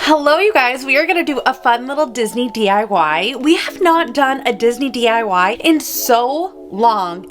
Hello you guys, we are going to do a fun little Disney DIY. We have not done a Disney DIY in so long,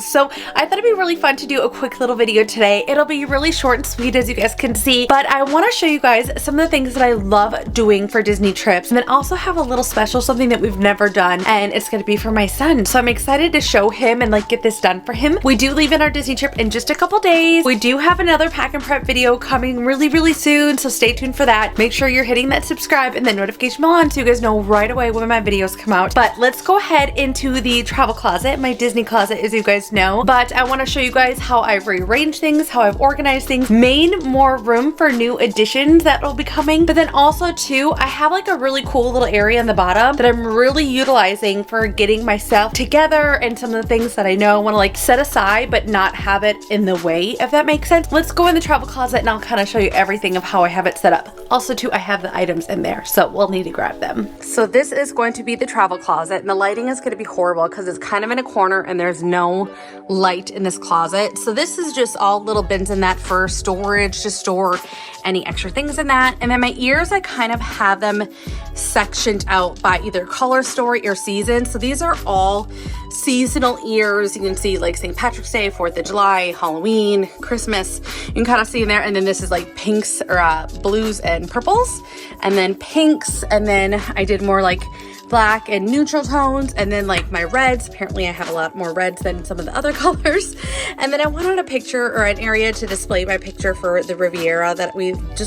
so I thought it'd be really fun to do a quick little video today. It'll be really short and sweet, as you guys can see, but I want to show you guys some of the things that I love doing for Disney trips, and then also have a little special, something that we've never done, and it's going to be for my son. So I'm excited to show him and like get this done for him. We do leave in our Disney trip in just a couple days. We do have another pack and prep video coming really soon, so stay tuned for that. Make sure you're hitting that subscribe and the notification bell on so you guys know right away when my videos come out. But let's go ahead into the travel closet, my Disney closet, as you guys know. But I want to show you guys how I've rearranged things, how I've organized things, made more room for new additions that will be coming. But then also too, I have like a really cool little area in the bottom that I'm really utilizing for getting myself together and some of the things that I know I want to like set aside but not have it in the way, if that makes sense. Let's go in the travel closet and I'll kind of show you everything of how I have it set up. Also too, I have the items in there, so we'll need to grab them. So this is going to be the travel closet, and the lighting is going to be horrible because it's kind of in a corner and there's no light in this closet. So this is just all little bins in that for storage, to store any extra things in that. And then my ears, I kind of have them sectioned out by either color story or season. So these are all seasonal ears. You can see like St. Patrick's Day, 4th of July, Halloween, Christmas. You can kind of see in there. And then this is like pinks or blues and purples, and then pinks. And then I did more like black and neutral tones, and then like my reds. Apparently I have a lot more reds than some of the other colors. And then I wanted a picture or an area to display my picture for the Riviera that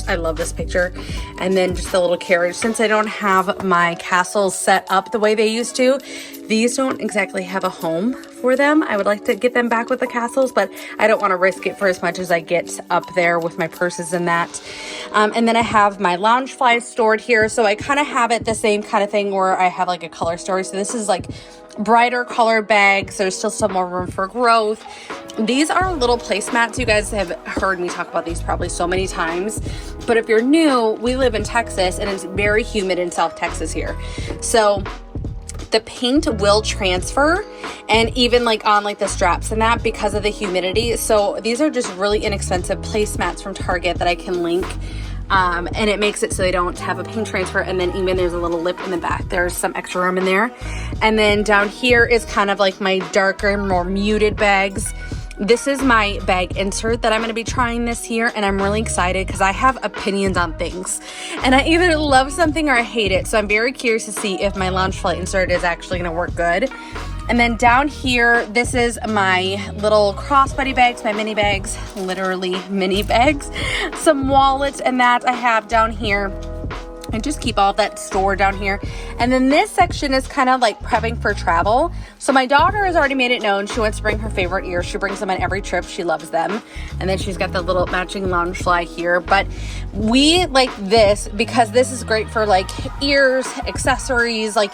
I love this picture. And then just the little carriage. Since I don't have my castles set up the way they used to, these don't exactly have a home for them. I would like to get them back with the castles, but I don't want to risk it for as much as I get up there with my purses and that. And then I have my Loungefly stored here. So I kind of have it the same kind of thing where I have like a color story. So this is like brighter color bags. There's still some more room for growth. These are little placemats. You guys have heard me talk about these probably so many times, but if you're new, we live in Texas and it's very humid in South Texas here. So the paint will transfer, and even like on like the straps and that, because of the humidity. So these are just really inexpensive placemats from Target that I can link. And it makes it so they don't have a paint transfer. And then even there's a little lip in the back. There's some extra room in there. And then down here is kind of like my darker, more muted bags. This is my bag insert that I'm going to be trying this year, and I'm really excited because I have opinions on things, and I either love something or I hate it. So I'm very curious to see if my Loungefly insert is actually going to work good. And then down here, this is my little crossbody bags, my mini bags, literally mini bags, some wallets and that I have down here. I just keep all of that stored down here. And then this section is kind of like prepping for travel. So my daughter has already made it known she wants to bring her favorite ears. She brings them on every trip. She loves them. And then she's got the little matching Loungefly here. But we like this because this is great for like ears, accessories. Like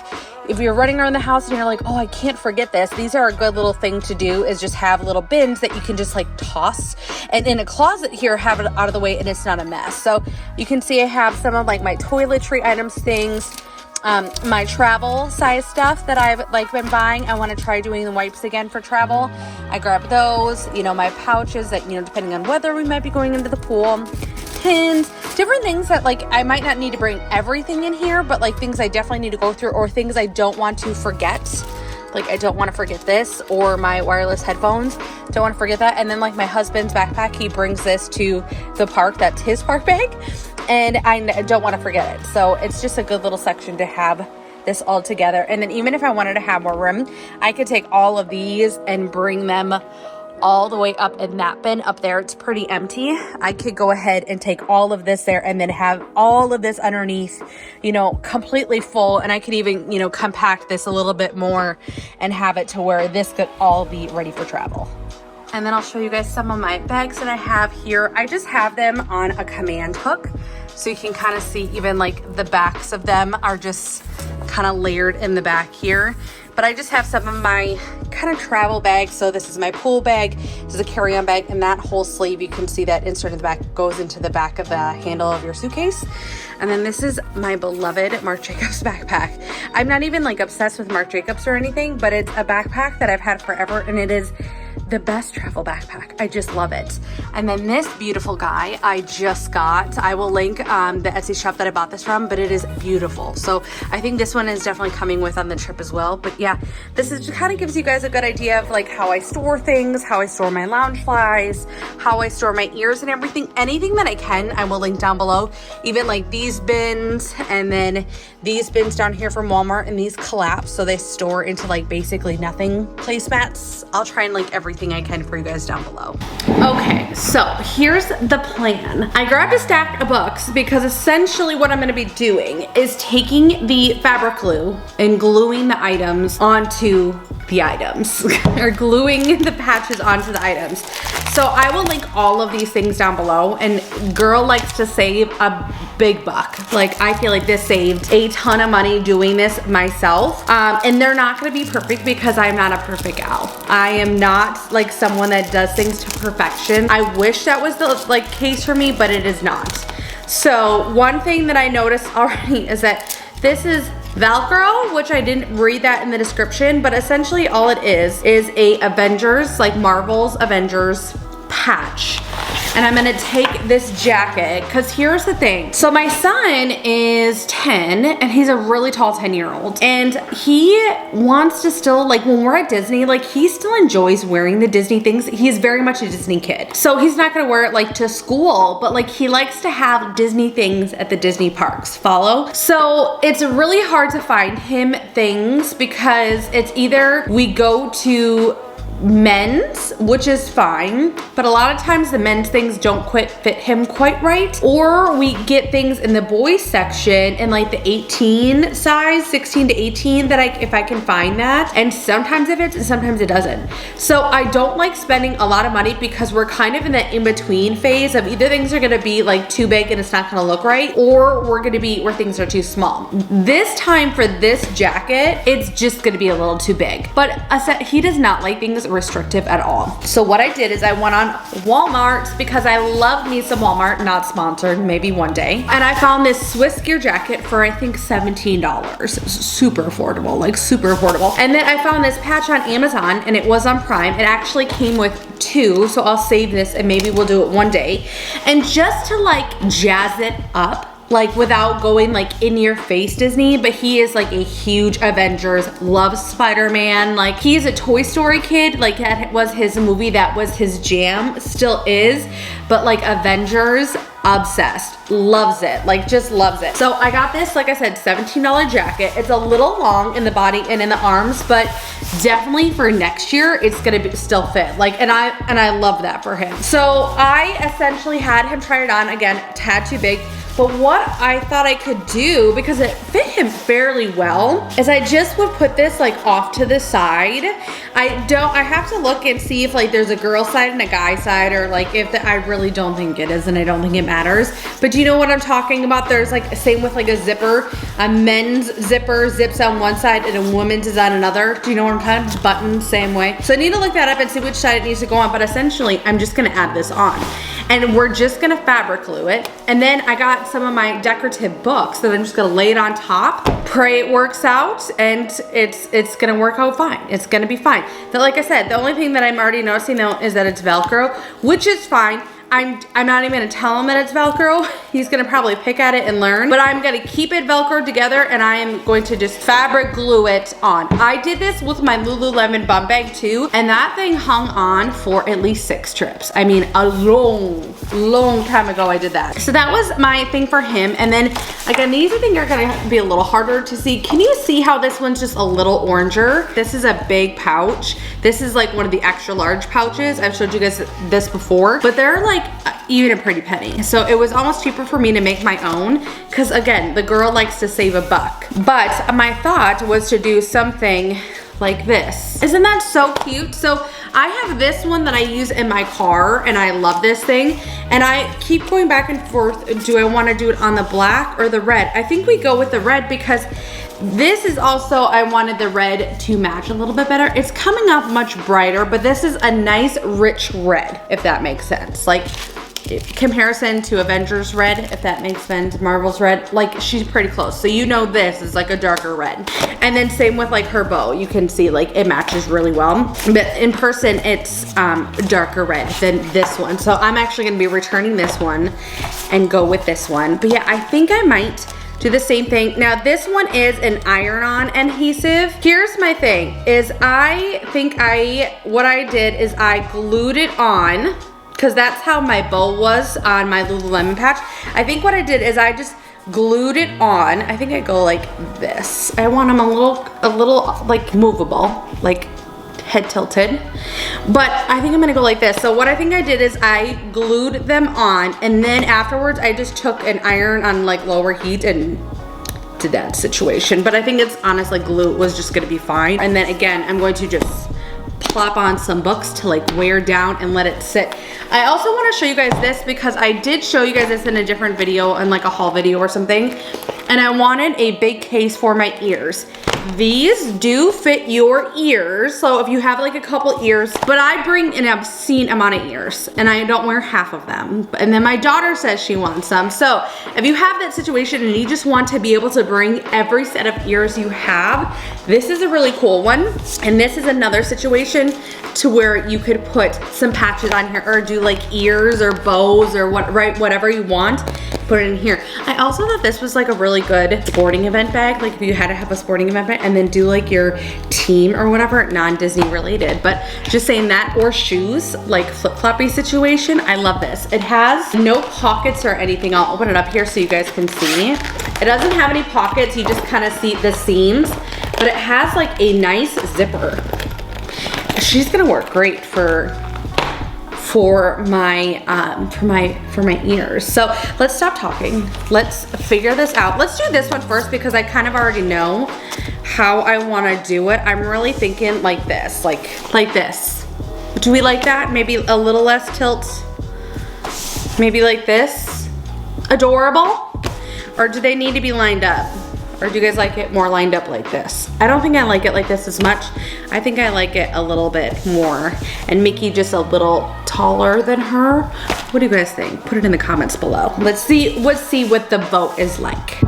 if you're running around the house and you're like, oh, I can't forget this. These are a good little thing to do, is just have little bins that you can just like toss. And in a closet here, have it out of the way and it's not a mess. So you can see I have some of like my toiletry items, things, my travel size stuff that I've like been buying. I want to try doing the wipes again for travel. I grab those, you know, my pouches that, you know, depending on whether we might be going into the pool, pins, different things that like I might not need to bring everything in here, but like things I definitely need to go through, or things I don't want to forget. Like I don't want to forget this, or my wireless headphones. Don't want to forget that. And then like my husband's backpack, he brings this to the park. That's his park bag. And I don't want to forget it. So it's just a good little section to have this all together. And then even if I wanted to have more room, I could take all of these and bring them all the way up in that bin up there. It's pretty empty. I could go ahead and take all of this there and then have all of this underneath, you know, completely full. And I could even, you know, compact this a little bit more and have it to where this could all be ready for travel. And then I'll show you guys some of my bags that I have here. I just have them on a command hook, so you can kind of see even like the backs of them are just kind of layered in the back here. But I just have some of my kind of travel bags. So this is my pool bag, this is a carry-on bag, and that whole sleeve, you can see that insert in the back goes into the back of the handle of your suitcase. And then this is my beloved Marc Jacobs backpack. I'm not even like obsessed with Marc Jacobs or anything, but it's a backpack that I've had forever, and it is the best travel backpack. I just love it. And then this beautiful guy I just got. I will link the Etsy shop that I bought this from, but it is beautiful. So I think this one is definitely coming with on the trip as well. But yeah, this is just kind of gives you guys a good idea of like how I store things, how I store my Loungeflies, how I store my ears and everything. Anything that I can, I will link down below. Even like these bins, and then these bins down here from Walmart, and these collapse so they store into like basically nothing placemats. I'll try and link everything I can for you guys down below. Okay, so here's the plan. I grabbed a stack of books because essentially what I'm going to be doing is taking the fabric glue and gluing the items onto the items or gluing the patches onto the items. So I will link all of these things down below, and girl likes to save a big buck. Like I feel like this saved a ton of money doing this myself. And they're not gonna be perfect because I'm not a perfect gal. I am not like someone that does things to perfection. I wish that was the like case for me, but it is not. So one thing that I noticed already is that this is Velcro, which I didn't read that in the description, but essentially all it is a Avengers, like Marvel's Avengers patch. And I'm gonna take this jacket, because here's the thing. So my son is 10, and he's a really tall 10-year-old. And he wants to still, like when we're at Disney, like he still enjoys wearing the Disney things. He's very much a Disney kid. So he's not gonna wear it like to school, but like he likes to have Disney things at the Disney parks, follow? So it's really hard to find him things because it's either we go to men's, which is fine, but a lot of times the men's things don't quite fit him quite right, or we get things in the boys section in like the 18 size, 16 to 18 that if I can find that, and sometimes it fits and sometimes it doesn't. So I don't like spending a lot of money because we're kind of in that in-between phase of either things are gonna be like too big and it's not gonna look right, or we're gonna be where things are too small. This time for this jacket, it's just gonna be a little too big, but he does not like things restrictive at all. So what I did is I went on Walmart because I love me some Walmart, not sponsored, maybe one day. And I found this Swiss gear jacket for I think $17. Super affordable, like super affordable. And then I found this patch on Amazon and it was on Prime. It actually came with 2, so I'll save this and maybe we'll do it one day. And just to like jazz it up, like without going like in your face Disney, but he is like a huge Avengers, loves Spider-Man. Like he is a Toy Story kid. Like that was his movie, that was his jam, still is, but like Avengers, obsessed, loves it, like just loves it. So I got this, like I said, $17 jacket. It's a little long in the body and in the arms, but definitely for next year, it's gonna still fit. Like, and I love that for him. So I essentially had him try it on, again, a tad too big. But what I thought I could do, because it fit him fairly well, is I just would put this like off to the side. I have to look and see if like there's a girl side and a guy side, or like if I really don't think it is and I don't think it matters. But do you know what I'm talking about? There's like, same with like a zipper, a men's zipper zips on one side and a woman's is on another. Do you know what I'm talking? Buttons, same way. So I need to look that up and see which side it needs to go on, but essentially I'm just gonna add this on. And we're just gonna fabric glue it. And then I got some of my decorative books that I'm just gonna lay it on top, pray it works out, and it's gonna work out fine. It's gonna be fine. But like I said, the only thing that I'm already noticing though is that it's Velcro, which is fine. I'm not even gonna tell him that it's Velcro. He's gonna probably pick at it and learn, but I'm gonna keep it Velcro together and I am going to just fabric glue it on. I did this with my Lululemon bum bag too, and that thing hung on for at least 6 trips. I mean, a long time ago I did that. So that was my thing for him. And then again, these I think are gonna be a little harder to see. Can you see how this one's just a little oranger? This is a big pouch. This is like one of the extra large pouches. I've showed you guys this before, but they're like even a pretty penny. So it was almost cheaper for me to make my own, because again, the girl likes to save a buck. But my thought was to do something like this. Isn't that so cute? So I have this one that I use in my car and I love this thing. And I keep going back and forth. Do I want to do it on the black or the red? I think we go with the red because this is also, I wanted the red to match a little bit better. It's coming off much brighter, but this is a nice rich red, if that makes sense. Like, comparison to Avengers red, if that makes sense, Marvel's red, like she's pretty close. So you know this is like a darker red. And then same with like her bow. You can see like it matches really well. But in person, it's darker red than this one. So I'm actually gonna be returning this one and go with this one. But yeah, I think I might do the same thing. Now this one is an iron-on adhesive. Here's my thing, is I think what I did is I glued it on, because that's how my bow was on my Lululemon patch. I think what I did is I just glued it on. I think I go like this. I want them a little like movable, like head tilted. But I think I'm gonna go like this. So what I think I did is I glued them on, and then afterwards I just took an iron on like lower heat and did that situation. But I think it's honestly glue was just gonna be fine. And then again, I'm going to just plop on some books to like wear down and let it sit. I also want to show you guys this because I did show you guys this in a different video, in like a haul video or something, and I wanted a big case for my ears. These do fit your ears, so if you have like a couple ears, but I bring an obscene amount of ears and I don't wear half of them. And then my daughter says she wants some. So if you have that situation and you just want to be able to bring every set of ears you have, this is a really cool one. And this is another situation to where you could put some patches on here or do like ears or bows or whatever you want, put it in here. I also thought this was like a really good sporting event bag, like if you had to have a sporting event bag and then do like your team or whatever, non-Disney related, but just saying that, or shoes, like flip-floppy situation. I love this. It has no pockets or anything. I'll open it up here so you guys can see. It doesn't have any pockets, you just kind of see the seams, but it has like a nice zipper. She's gonna work great for my ears. So let's stop talking. Let's figure this out. Let's do this one first because I kind of already know how I want to do it. I'm really thinking like this, like this. Do we like that? Maybe a little less tilt. Maybe like this. Adorable. Or do they need to be lined up? Or do you guys like it more lined up like this? I don't think I like it like this as much. I think I like it a little bit more. And Mickey just a little taller than her. What do you guys think? Put it in the comments below. Let's see what the vote is like.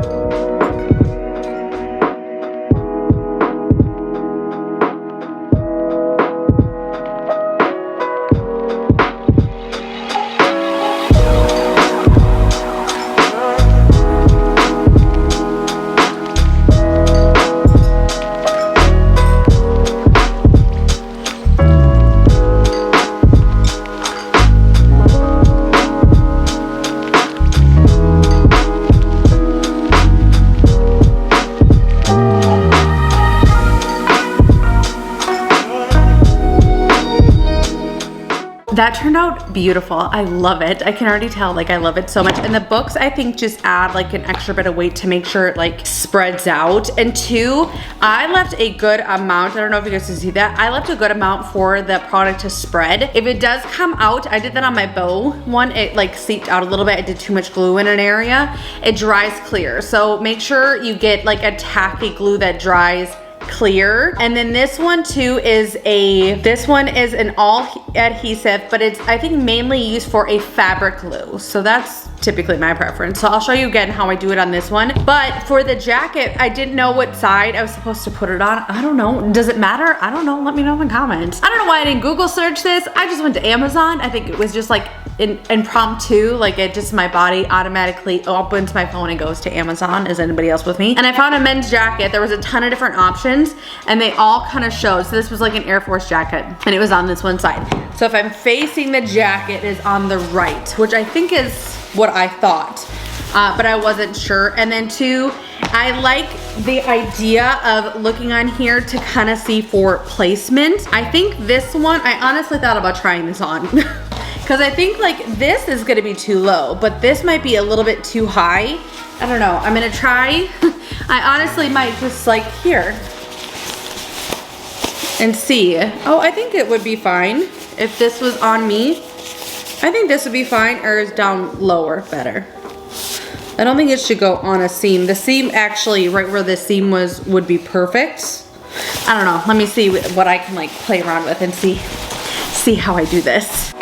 That turned out beautiful. I love it. I can already tell, like I love it so much. And the books I think just add like an extra bit of weight to make sure it like spreads out. And two, I left a good amount. I don't know if you guys can see that. I left a good amount for the product to spread. If it does come out, I did that on my bow one. It like seeped out a little bit. I did too much glue in an area. It dries clear. So make sure you get like a tacky glue that dries clear. And then this one too is an all adhesive, but it's I think mainly used for a fabric glue. So that's typically my preference. So I'll show you again how I do it on this one. But for the jacket, I didn't know what side I was supposed to put it on. I don't know. Does it matter? I don't know. Let me know in the comments. I don't know why I didn't Google search this. I just went to Amazon. I think it was just like impromptu, like it just, my body automatically opens my phone and goes to Amazon. Is anybody else with me? And I found a men's jacket. There was a ton of different options and they all kind of showed. So this was like an Air Force jacket and it was on this one side. So if I'm facing the jacket, it is on the right, which I think is what I thought, but I wasn't sure. And then two, I like the idea of looking on here to kind of see for placement. I think this one, I honestly thought about trying this on because I think like this is gonna be too low, but this might be a little bit too high. I don't know, I'm gonna try. I honestly might just like here and see. Oh, I think it would be fine if this was on me. I think this would be fine, or is down lower better? I don't think it should go on a seam. The seam actually, right where the seam was, would be perfect. I don't know, let me see what I can like play around with and see how I do this.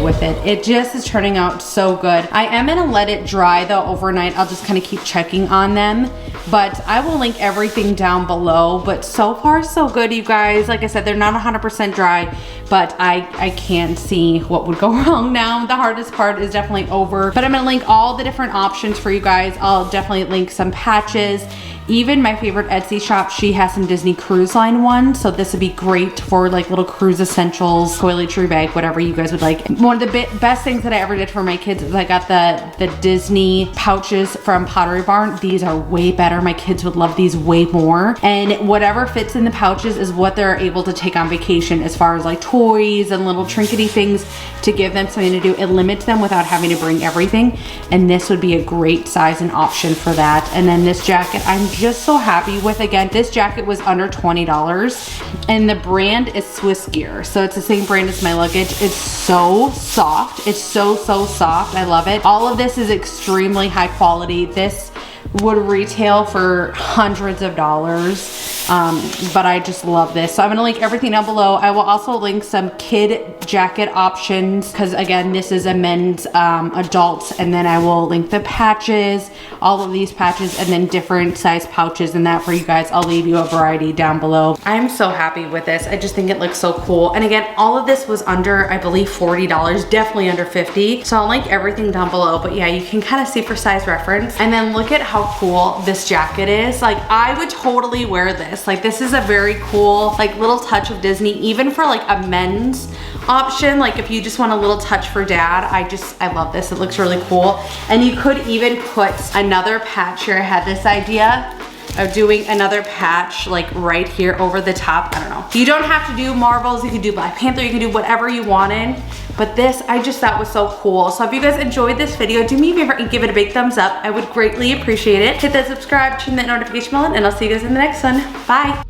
with it. It just is turning out so good. I am gonna let it dry though overnight. I'll just kind of keep checking on them, but I will link everything down below. But so far so good, you guys. Like I said, they're not 100% dry, but I can't see what would go wrong now. The hardest part is definitely over, but I'm gonna link all the different options for you guys. I'll definitely link some patches. Even my favorite Etsy shop, she has some Disney Cruise Line ones, so this would be great for like little cruise essentials, toiletry bag, whatever you guys would like. One of the best things that I ever did for my kids is I got the Disney pouches from Pottery Barn. These are way better. My kids would love these way more, and whatever fits in the pouches is what they're able to take on vacation, as far as like toys and little trinkety things to give them something to do. It limits them without having to bring everything, and this would be a great size and option for that. And then this jacket, I'm just so happy with. Again, this jacket was under $20, and the brand is Swiss Gear, so it's the same brand as my luggage. It's so soft. It's so soft. I love it. All of this is extremely high quality. This would retail for hundreds of dollars, but I just love this. So I'm gonna link everything down below. I will also link some kid jacket options, because again, this is a men's, adults, and then I will link the patches, all of these patches, and then different size pouches and that for you guys. I'll leave you a variety down below. I'm so happy with this. I just think it looks so cool. And again, all of this was under, I believe, $40, definitely under 50. So I'll link everything down below, but yeah, you can kind of see for size reference. And then look at how cool this jacket is. Like, I would totally wear this. Like, this is a very cool, like, little touch of Disney, even for like a men's option. Like, if you just want a little touch for dad, I love this. It looks really cool. And you could even put another patch here. I had this idea of doing another patch like right here over the top. I don't know. You don't have to do Marvels. You could do Black Panther. You can do whatever you wanted. But this, I just thought was so cool. So if you guys enjoyed this video, do me a favor and give it a big thumbs up. I would greatly appreciate it. Hit that subscribe, turn that notification bell on, and I'll see you guys in the next one. Bye.